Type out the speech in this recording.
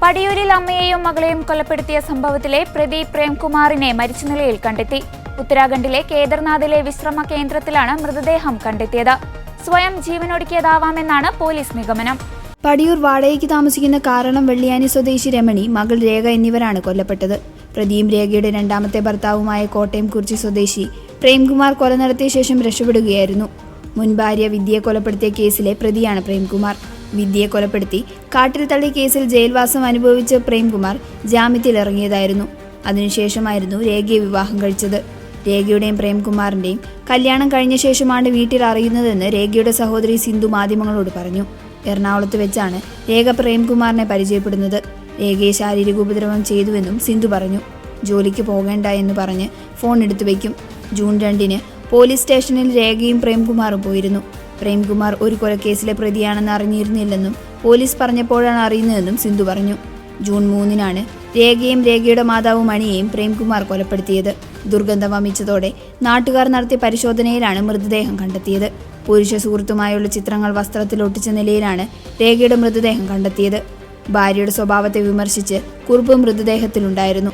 പടിയൂരിൽ അമ്മയെയും മകളെയും കൊലപ്പെടുത്തിയ സംഭവത്തിലെ പ്രതി പ്രേംകുമാറിനെ മരിച്ച നിലയിൽ കണ്ടെത്തി. ഉത്തരാഖണ്ഡിലെ കേദർനാഥിലെ വിശ്രമ കേന്ദ്രത്തിലാണ് മൃതദേഹം കണ്ടെത്തിയത്. സ്വയം ജീവനൊടുക്കിയതാവാമെന്നാണ് പോലീസ് നിഗമനം. പടിയൂർ വാടകയ്ക്ക് താമസിക്കുന്ന കാരണം വെള്ളിയാനി സ്വദേശി രമണി, മകൾ രേഖ എന്നിവരാണ് കൊല്ലപ്പെട്ടത്. പ്രതിയും രേഖയുടെ രണ്ടാമത്തെ ഭർത്താവുമായ കോട്ടയം കുറിച്ചി സ്വദേശി പ്രേംകുമാർ കൊല നടത്തിയ ശേഷം രക്ഷപ്പെടുകയായിരുന്നു. മുൻ ഭാര്യ വിദ്യയെ കൊലപ്പെടുത്തിയ കേസിലെ പ്രതിയാണ് പ്രേംകുമാർ. വിദ്യയെ കൊലപ്പെടുത്തി കാട്ടിൽ തള്ളി കേസിൽ ജയിൽവാസം അനുഭവിച്ച പ്രേംകുമാർ ജാമ്യത്തിലിറങ്ങിയതായിരുന്നു. അതിനുശേഷമായിരുന്നു രേഖയെ വിവാഹം കഴിച്ചത്. രേഖയുടെയും പ്രേംകുമാറിന്റെയും കല്യാണം കഴിഞ്ഞ ശേഷമാണ് വീട്ടിൽ അറിയുന്നതെന്ന് രേഖയുടെ സഹോദരി സിന്ധു മാധ്യമങ്ങളോട് പറഞ്ഞു. എറണാകുളത്ത് വെച്ചാണ് രേഖ പ്രേംകുമാറിനെ പരിചയപ്പെടുന്നത്. രേഖയെ ശാരീരിക ഉപദ്രവം ചെയ്തുവെന്നും സിന്ധു പറഞ്ഞു. ജോലിക്ക് പോകേണ്ട എന്ന് പറഞ്ഞ് ഫോൺ എടുത്തു വയ്ക്കും. ജൂൺ 2-ന് പോലീസ് സ്റ്റേഷനിൽ രേഖയും പ്രേംകുമാറും പോയിരുന്നു. പ്രേംകുമാർ ഒരു കൊലക്കേസിലെ പ്രതിയാണെന്ന് അറിഞ്ഞിരുന്നില്ലെന്നും പോലീസ് പറഞ്ഞപ്പോഴാണ് അറിയുന്നതെന്നും സിന്ധു പറഞ്ഞു. ജൂൺ 3-നാണ് രേഖയും രേഖയുടെ മാതാവ് മണിയെയും പ്രേംകുമാർ കൊലപ്പെടുത്തിയത്. ദുർഗന്ധം വമിച്ചതോടെ നാട്ടുകാർ നടത്തിയ പരിശോധനയിലാണ് മൃതദേഹം കണ്ടെത്തിയത്. പുരുഷ സുഹൃത്തുമായുള്ള ചിത്രങ്ങൾ വസ്ത്രത്തിൽ ഒട്ടിച്ച നിലയിലാണ് രേഖയുടെ മൃതദേഹം കണ്ടെത്തിയത്. ഭാര്യയുടെ സ്വഭാവത്തെ വിമർശിച്ച് കുറിപ്പ് മൃതദേഹത്തിലുണ്ടായിരുന്നു.